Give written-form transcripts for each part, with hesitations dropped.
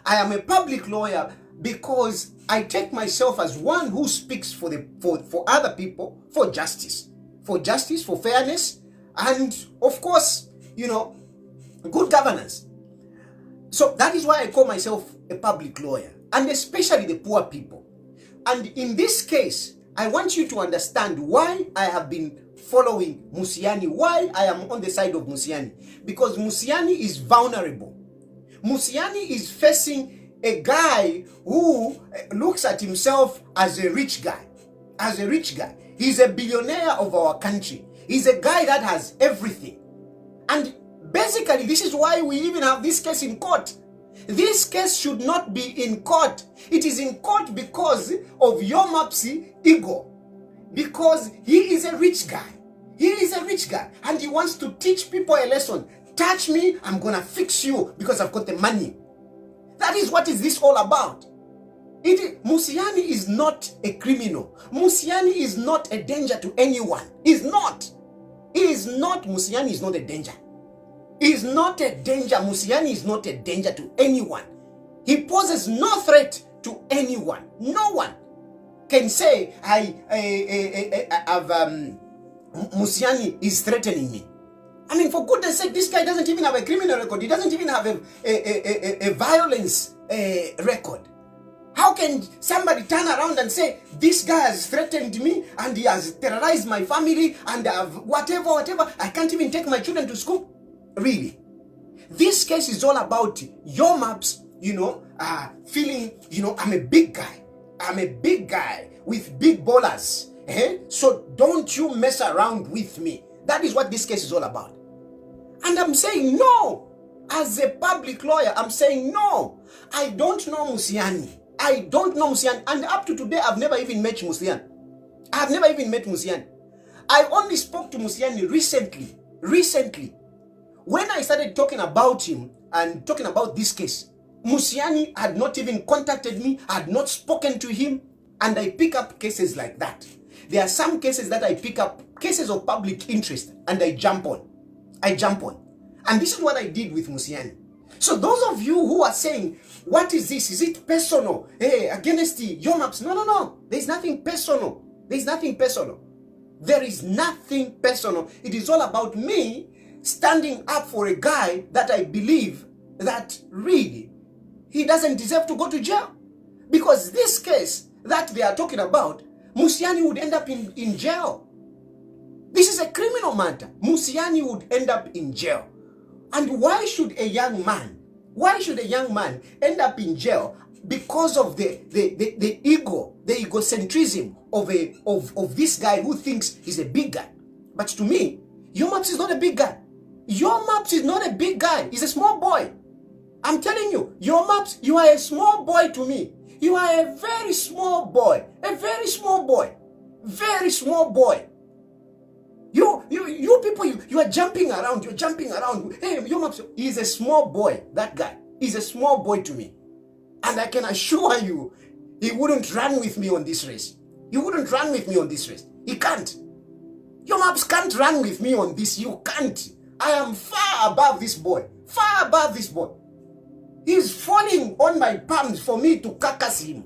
I am a public lawyer because I take myself as one who speaks for other people, for justice, for fairness, and of course, good governance. So that is why I call myself a public lawyer, and especially the poor people. And in this case, I want you to understand why I have been following Musani, why I am on the side of Musani. Because Musani is vulnerable. Musani is facing a guy who looks at himself as a rich guy. He's a billionaire of our country. He's a guy that has everything. And basically, this is why we even have this case in court. This case should not be in court. It is in court because of Yomap's ego. Because he is a rich guy. He is a rich guy. And he wants to teach people a lesson. Touch me, I'm going to fix you because I've got the money. That is what is this all about. Musani is not a criminal. Musani is not a danger to anyone. He's not. He is not. Musani is not a danger. He is not a danger. Musani is not a danger to anyone. He poses no threat to anyone. No one can say, Musani is threatening me. I mean, for goodness sake, this guy doesn't even have a criminal record. He doesn't even have a violence record. How can somebody turn around and say, this guy has threatened me and he has terrorized my family and whatever. I can't even take my children to school? Really? This case is all about Yomaps, feeling, I'm a big guy. I'm a big guy with big ballers. So don't you mess around with me. That is what this case is all about. And I'm saying no. As a public lawyer, I'm saying no. I don't know Musani. I don't know Musani. And up to today, I've never even met Musani. I've never even met Musani. I only spoke to Musani recently. When I started talking about him and talking about this case, Musani had not even contacted me, had not spoken to him, and I pick up cases like that. There are some cases that I pick up, cases of public interest, and I jump on. And this is what I did with Musani. So those of you who are saying, what is this? Is it personal? Against the Yomaps? No. There's nothing personal. There is nothing personal. It is all about me standing up for a guy that I believe that really he doesn't deserve to go to jail. Because this case that they are talking about, Musani would end up in jail. This is a criminal matter. Musani would end up in jail. And why should a young man end up in jail because of the ego, the egocentrism of this guy who thinks he's a big guy? But to me, Yomaps is not a big guy. Yomaps is not a big guy. He's a small boy. I'm telling you, Yomaps, you are a small boy to me. You are a very small boy. A very small boy. Very small boy. You people, you are jumping around. You're jumping around. Hey, Yomaps, he's a small boy. That guy. He's a small boy to me. And I can assure you, he wouldn't run with me on this race. He wouldn't run with me on this race. He can't. Yomaps can't run with me on this. You can't. I am far above this boy. Far above this boy. He's falling on my palms for me to carcass him.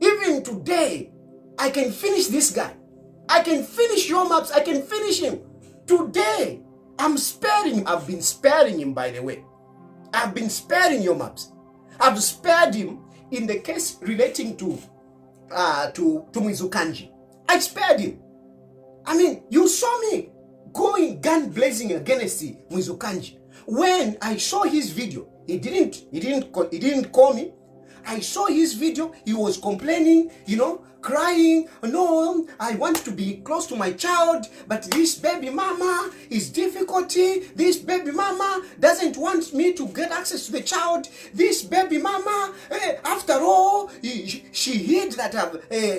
Even today, I can finish this guy. I can finish Yomaps. I can finish him. Today, I'm sparing him. I've been sparing him, by the way. I've been sparing Yomaps. I've spared him in the case relating to Mizukanji. I spared him. I mean, you saw me going gun blazing against Mizukanji. When I saw his video, he didn't call me. I saw his video. He was complaining, crying. No, I want to be close to my child, but this baby mama is difficulty. This baby mama doesn't want me to get access to the child. This baby mama, after all, she hid that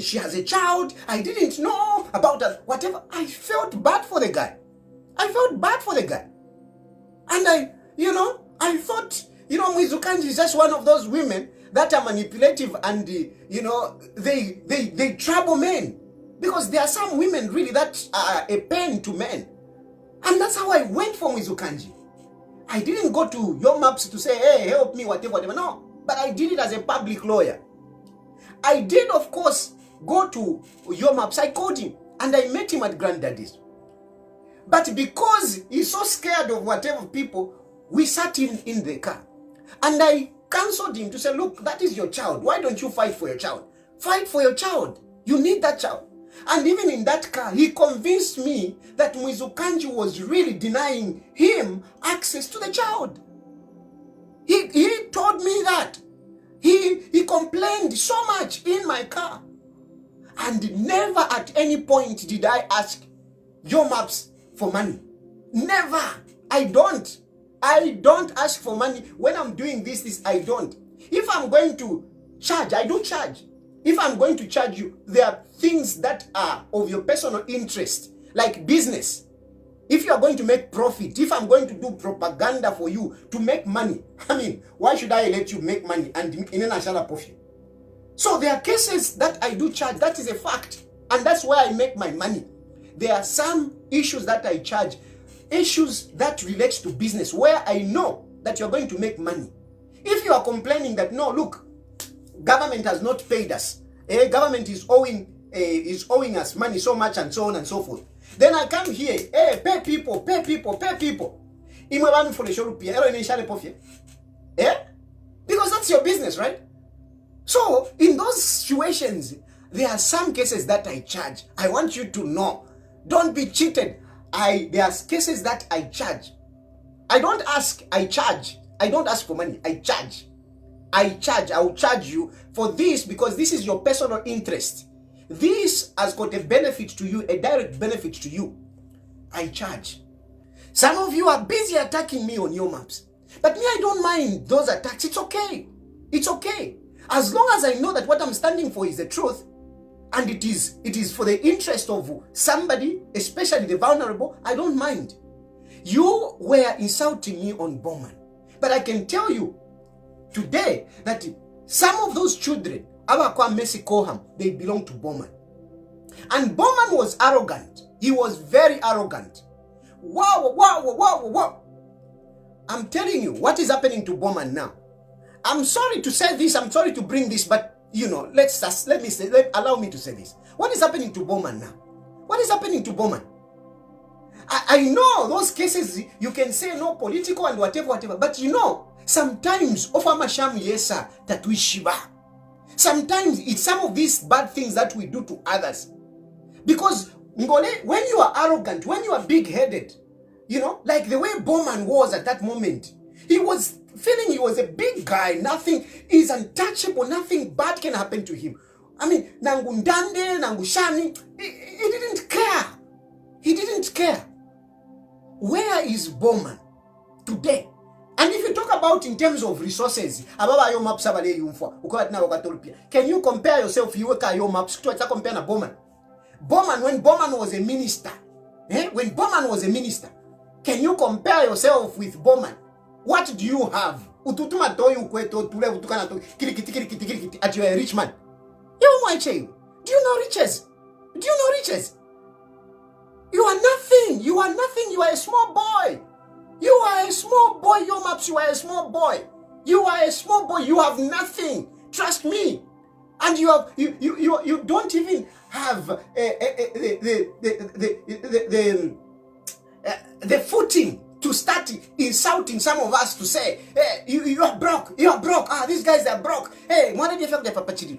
she has a child. I didn't know about that. Whatever. I felt bad for the guy. And I thought, Mizukanji is just one of those women that are manipulative and, they trouble men. Because there are some women really that are a pain to men. And that's how I went for Mizukanji. I didn't go to Yomaps to say, hey, help me, whatever. No. but I did it as a public lawyer. I did, of course, go to Yomaps. I called him and I met him at Granddaddy's. But because he's so scared of whatever people, we sat him in the car. And I counseled him to say, look, that is your child. Why don't you fight for your child? Fight for your child. You need that child. And even in that car, he convinced me that Mwizukanji was really denying him access to the child. He told me that. He complained so much in my car. And never at any point did I ask Yomaps for money. Never. I don't ask for money. When I'm doing this, I don't. If I'm going to charge, I do charge. If I'm going to charge you, there are things that are of your personal interest, like business. If you are going to make profit, if I'm going to do propaganda for you to make money, I mean, why should I let you make money and in a national profit? So there are cases that I do charge. That is a fact. And that's where I make my money. There are some issues that I charge, issues that relate to business, where I know that you're going to make money. If you are complaining that, no, look, government has not paid us, government is owing us money so much and so on and so forth, then I come here, pay people. Because that's your business, right? So in those situations, there are some cases that I charge. I want you to know. Don't be cheated. There are cases that I charge. I don't ask, I charge. I don't ask for money. I charge. I will charge you for this because this is your personal interest. This has got a benefit to you, a direct benefit to you. I charge. Some of you are busy attacking me on Yomaps. But me, I don't mind those attacks. It's okay. It's okay. As long as I know that what I'm standing for is the truth, and it is for the interest of somebody, especially the vulnerable, I don't mind. You were insulting me on Bman. But I can tell you today that some of those children, they belong to Bman. And Bman was arrogant. He was very arrogant. Wow. I'm telling you, what is happening to Bman now? I'm sorry to say this, I'm sorry to bring this, but you know, allow me to say this. What is happening to Bman now? What is happening to Bman? I know those cases, you can say no, political and whatever, but you know, sometimes, sometimes it's some of these bad things that we do to others. Because when you are arrogant, when you are big-headed, you know, like the way Bman was at that moment, he was feeling he was a big guy, nothing is untouchable, nothing bad can happen to him. I mean, Nangundande, Nangushani, he didn't care. He didn't care. Where is Bman today? And if you talk about in terms of resources, can you compare yourself, you Yomaps, to compare na Bman? Bman, when Bman was a minister, when Bman was a minister, can you compare yourself with Bman? What do you have? At you are a rich man. Do you know riches? Do you know riches? You are nothing. You are nothing. You are a small boy. You are a small boy, Yomaps. You are a small boy. You are a small boy. You have nothing. Trust me. And you have you don't even have the footing to start insulting some of us to say, hey, you are broke. You are broke. These guys are broke. Hey, what did you feel the papachidi?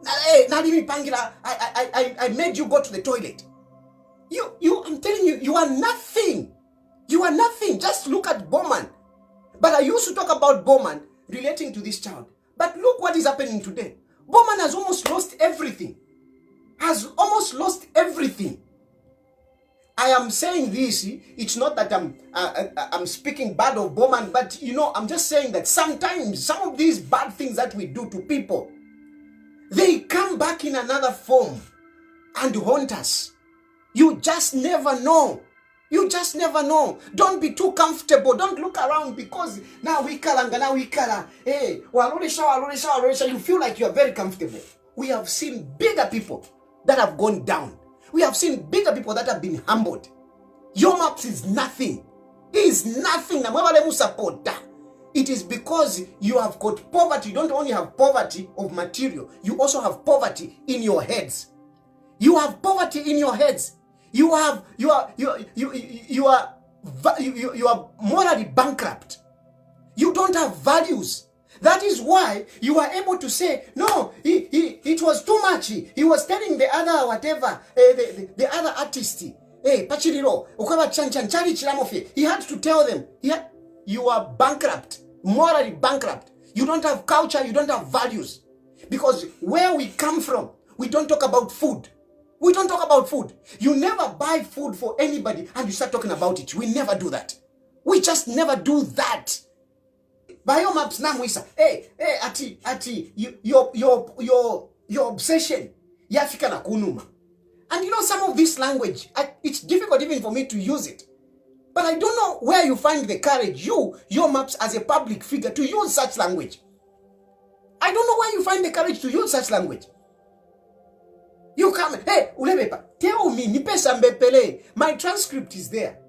Hey, Nadimi Pangila, I made you go to the toilet. I'm telling you, you are nothing. You are nothing. Just look at Bman. But I used to talk about Bman relating to this child. But look what is happening today. Bman has almost lost everything. Has almost lost everything. I am saying this, it's not that I'm speaking bad of Bman, but you know, I'm just saying that sometimes some of these bad things that we do to people, they come back in another form and haunt us. You just never know. You just never know. Don't be too comfortable. Don't look around because now we kala. Hey, you feel like you are very comfortable. We have seen bigger people that have gone down. We have seen bigger people that have been humbled. Yomaps is nothing. He is nothing. It is because you have got poverty. You don't only have poverty of material, you also have poverty in your heads. You have poverty in your heads. You are morally bankrupt. You don't have values. That is why you are able to say, no, it was too much. He was telling the other whatever, the other artist, Pachiriro, he had to tell them, you are bankrupt, morally bankrupt. You don't have culture, you don't have values. Because where we come from, we don't talk about food. We don't talk about food. You never buy food for anybody and you start talking about it. We never do that. We just never do that. Bayo maps na mwisa. Ati, your obsession. Yafika na kunuma. And you know some of this language, it's difficult even for me to use it. But I don't know where you find the courage, your maps as a public figure, to use such language. I don't know where you find the courage to use such language. You come, hey, ulebepa, tell me, nipesa mbepele. My transcript is there.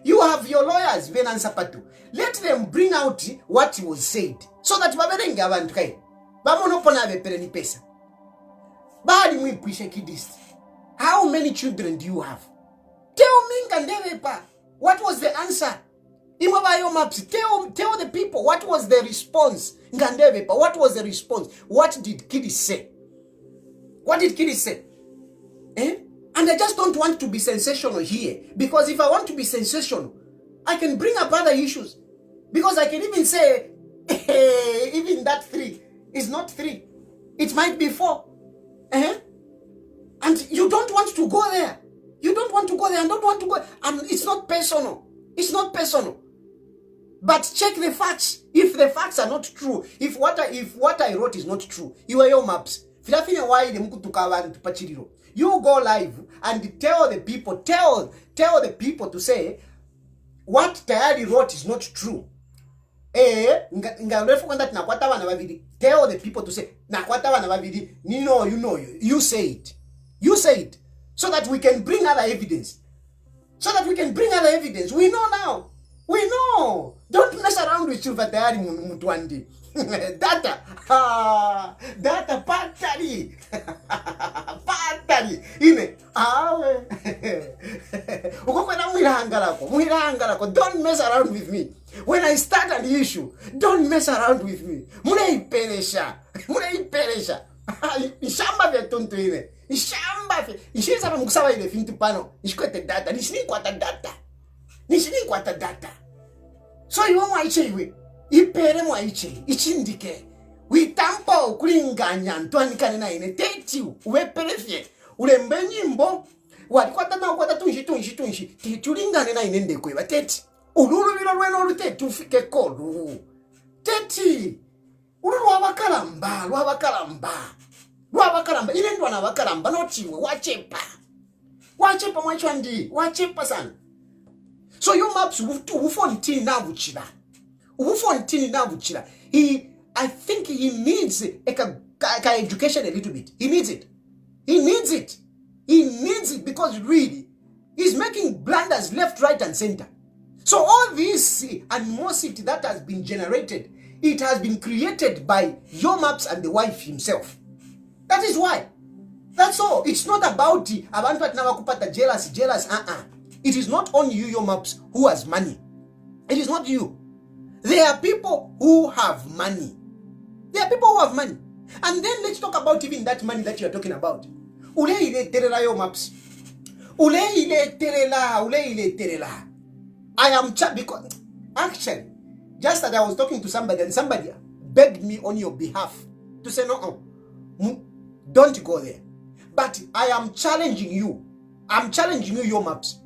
You have your lawyers, Venansa Patu. Let them bring out what was said. So that baberenga abantu kai. Bamono pona bepele nipesa. Badi mwipishe kidist. How many children do you have? Tell me, Ngandevepa, what was the answer? Imabayo maps, tell the people what was the response. Ngandevepa, what was the response? What did Kidis say? What did Kidis say? And I just don't want to be sensational here. Because if I want to be sensational, I can bring up other issues. Because I can even say, even that 3 is not 3. It might be 4. And you don't want to go there. You don't want to go there and don't want to go. And it's not personal. It's not personal. But check the facts. If the facts are not true, if what I wrote is not true, you are your maps. You go live and tell the people to say what Tayali wrote is not true. Tell the people to say you say it. You say it. So that we can bring other evidence. We know now. We know. Don't mess around with Chilufya Tayali Mutwandi. Data patari. Patari. Ine. Don't mess around with me. When I start an issue, don't mess around with me. Mune iperesha. Ishamba vya tonto ine. Ishamba vya. Ishisa mkusaba ile fintu pano. Nishikwete data. Nishini kwata data. So you want ichewe. Ipere mwa ichindike. Witampo kulinganya ntwanikane na ine. Teti uweperefye. Ulembe nyimbo. Walikwata na ukwata tunshi. Tetulingane na ine ndekwe. Teti. Ululu vilo lweno luteti ufike kolu. Teti. Ululu wabakalamba. Ile ndo anabakalamba notiwe wachepa. Wachepa mwachwandi. Wachepa sana. So your maps ufonti na buchira. I think he needs a education a little bit. He needs it because really he's making blunders left, right, and center. So all this animosity that has been generated, it has been created by your maps and the wife himself. That is why. That's all. It's not about abantu atinawakupata jealous. It is not only you, your maps, who has money. It is not you. There are people who have money. And then let's talk about even that money that you are talking about. Uleile terela your maps. Uleile terela. I am because actually, just that I was talking to somebody and somebody begged me on your behalf to say no, don't go there. But I am challenging you. Your maps.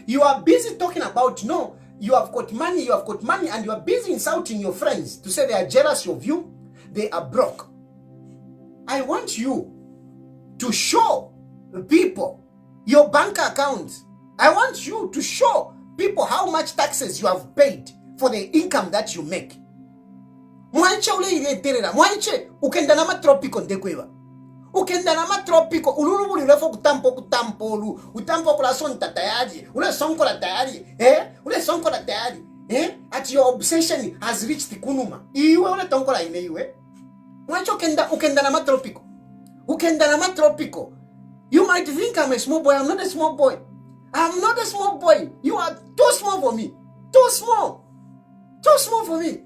You are busy talking about, no, you have got money, and you are busy insulting your friends to say they are jealous of you, they are broke. I want you to show people your bank accounts. I want you to show people how much taxes you have paid for the income that you make. Mwanche ule ile terera, mwanche ukenda na matropiko ndekwewa. Ukenda na matropiko ululu ulefo kutampo utampo kula sonta tayari ule sonko la tayari ule sonko la tayari At your obsession has reached the kunuma. Iwe ole tonkola ine iwe. Mwacho ukenda na matropico. Ukenda na matropico. You might think I'm a small boy. I'm not a small boy. I'm not a small boy. You are too small for me. Too small. Too small for me.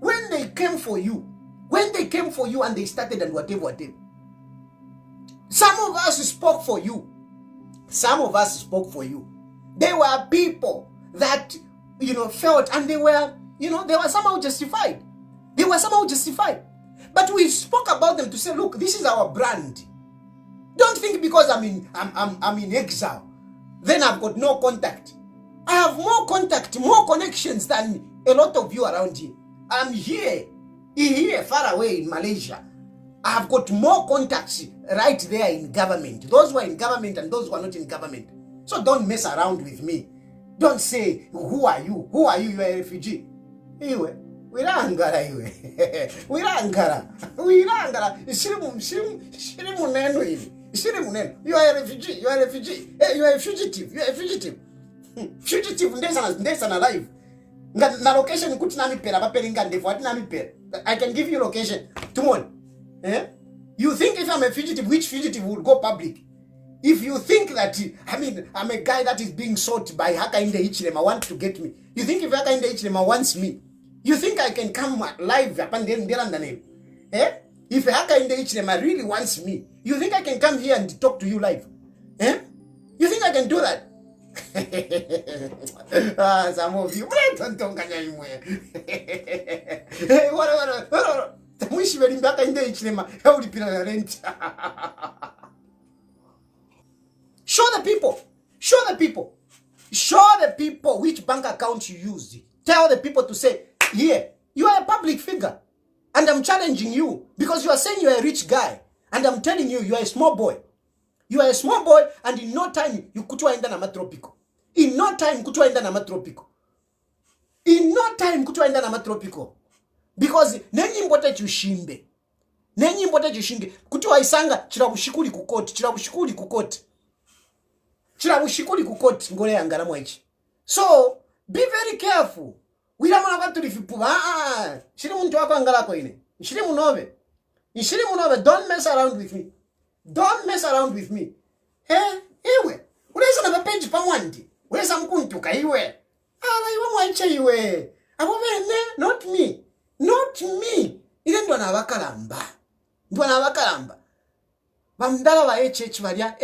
When they came for you and they started and whatever. Some of us spoke for you. Some of us spoke for you. There were people that, felt, and they were somehow justified. They were somehow justified. But we spoke about them to say, look, this is our brand. Don't think because I'm in exile, then I've got no contact. I have more contact, more connections than a lot of you around here. I'm here far away in Malaysia. I've got more contacts right there in government. Those who are in government and those who are not in government. So don't mess around with me. Don't say, who are you? Who are you? You are a refugee. Iwe, wirangara iwe. Wirangara. Shirimu neno hivi. Shirimu neno. You are a refugee. You are a refugee. Hey, you are a fugitive. You are a fugitive. Fugitive ndesa na live. Na location kuti nami pera bapelinga ndefu ati nami pera. I can give you location. Tomorrow. You think if I'm a fugitive, which fugitive would go public? If you think that, I'm a guy that is being sought by Hakainde Hichilema want to get me. You think if Hakainde Hichilema wants me, you think I can come live upon the name? If Hakainde Hichilema really wants me, you think I can come here and talk to you live? You think I can do that? Some of you, don't Show the people. Show the people. Show the people which bank account you used. Tell the people to say, here, you are a public figure. And I'm challenging you because you are saying you are a rich guy. And I'm telling you, you are a small boy. You are a small boy and in no time, you kutwa enda na matropico. In no time, kutwa enda na matropico. In no time, kutwa enda na matropico. Because nenyi mbote chushimbe. Nenyi mbote chushimbe. Kutwa isanga, chirabushikuli kukoti. Chirabushikuli kukoti. Chirabushikuli kukoti. Ngole yangara mwaichi. So, be very careful. Wila mwana watu lifipuwa. Shiri muntu wako angala kwa ine. Shiri munove. Don't mess around with me. Don't mess around with me. Iwe. Uleza na mapenji pa mwandi. Uleza mkuntuka iwe. Iwe mwaiche iwe. Abovene, not me. Not me. Ile ndo na wakalamba. Ndo na wakalamba. Bamdala wa HH varia.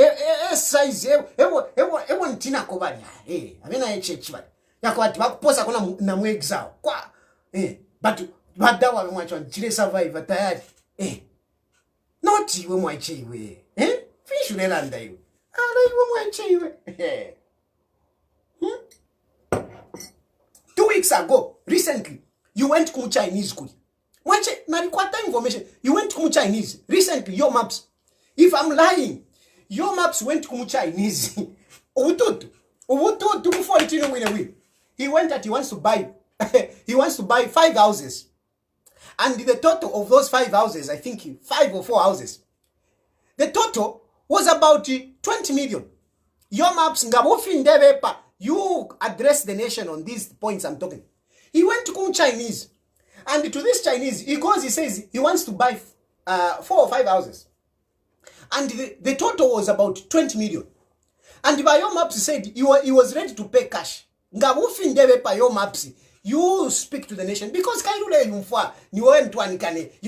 Size. Ewo ntina kovaria. Amena HH varia. Yako wati wakuposa kuna na mwegzao. Kwa. But badawa mwachwa. Chile survive tayari. Not iwe mwaiche iwe. Fish unelanda iwe. Iwe mwaiche iwe. 2 weeks ago, recently, you went to Chinese school. Mwache, nalikwata information. You went to Chinese. Recently, your maps. If I'm lying, your maps went to Chinese. Ubututu before it win. He went that he wants to buy. He wants to buy 5 houses. And the total of those 5 houses, I think 5 or 4 houses, the total was about 20 million. Your maps, you address the nation on these points I'm talking. He went to Chinese. And to this Chinese, he says he wants to buy 4 or 5 houses. And the total was about 20 million. And by your maps, he said he was ready to pay cash. Your maps, you speak to the nation. Because you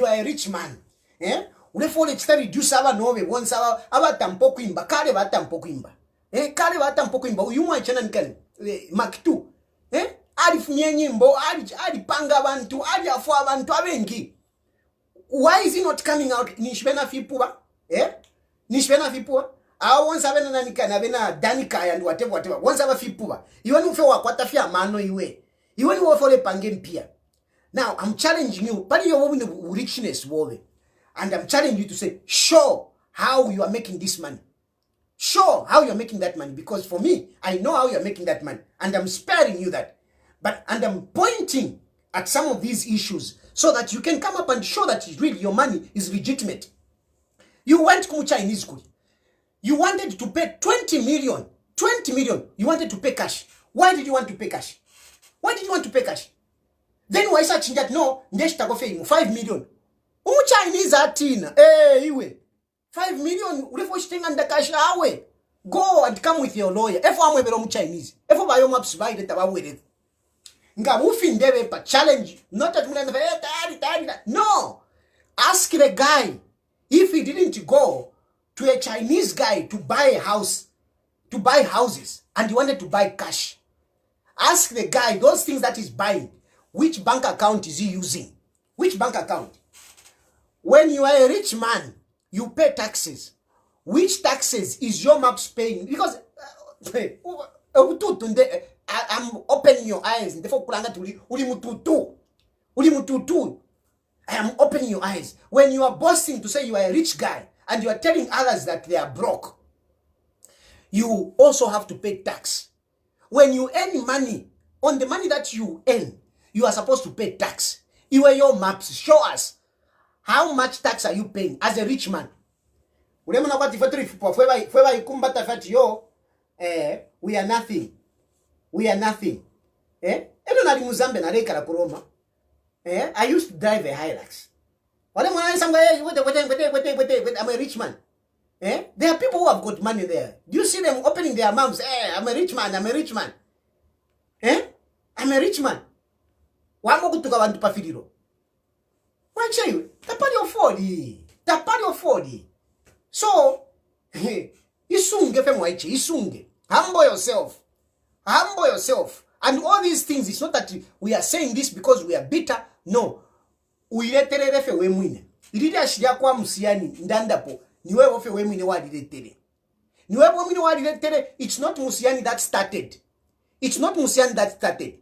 are a rich man. Ulefole chitari jusaba nove wonsaba abatampo kwimba kale batampo kwimba kale batampo kwimba uyumwa chana nkani makitu alifunye nyimbo alipanga abantu aliafu abantu abengi. Why is he not coming out? Nishbena fipuba nishbena fipuba awo wonsa bena nanikana bena danika and whatever wonsa ba fipuba iwe nufe wakwata fia mano iwe ni wofole pange mpia. Now I'm challenging you but you're moving the richness wowe. And I'm challenging you to say, show how you are making this money. Show how you're making that money. Because for me, I know how you're making that money. And I'm sparing you that. And I'm pointing at some of these issues so that you can come up and show that really your money is legitimate. You went to Chinese school. You wanted to pay 20 million. 20 million. You wanted to pay cash. Why did you want to pay cash? Why did you want to pay cash? Then why such that no, ndeshita go pay 5 million. Chinese atina. Iwe. 5 million ulefo shitenga ndakasha awe. Go and come with your lawyer. Efo amwebero Chinese. Efo bayo maps by the tabawere. Nga ufindebe pa challenge. Not that no. Ask the guy if he didn't go to a Chinese guy to buy a house, to buy houses, and he wanted to buy cash. Ask the guy those things that he's buying. Which bank account is he using? Which bank account? When you are a rich man, you pay taxes. Which taxes is your maps paying? Because I'm opening your eyes. I am opening your eyes. When you are boasting to say you are a rich guy and you are telling others that they are broke, you also have to pay tax. When you earn money, on the money that you earn, you are supposed to pay tax. You are your maps. Show us how much tax are you paying as a rich man. We are nothing. We are nothing. I used to drive a Hilux. I'm a rich man. There are people who have got money there. Do you see them opening their mouths? I'm a rich man. I'm a rich man. I'm a rich man. Why am I going to go and do why you? Tapari of 40. So, isunge femwaiche, isunge. Humble yourself. Humble yourself. And all these things, it's not that we are saying this because we are bitter. No. Uiletererefe wemwine. Ilide ashiria kwa Musani ndandapo. Niwe wofe wemwine wadiletere. Niwe wemwine wadiletere. It's not Musani that started. It's not Musani that started.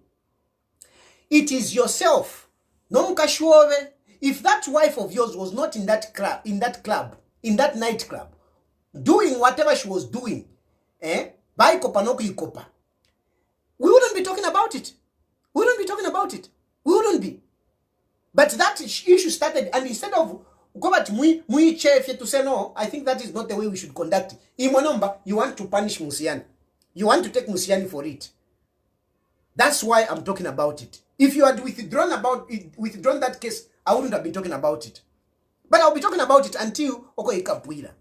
It is yourself. No mukashuove. If that wife of yours was not in that club, in that nightclub, doing whatever she was doing, by kopa no kopa, we wouldn't be talking about it. We wouldn't be talking about it. We wouldn't be. But that issue started, and instead of go back to chef to say no, I think that is not the way we should conduct it. In Monomba, you want to punish Musani. You want to take Musani for it. That's why I'm talking about it. If you had withdrawn that case, I wouldn't have been talking about it. But I'll be talking about it until Oko Ikapwira.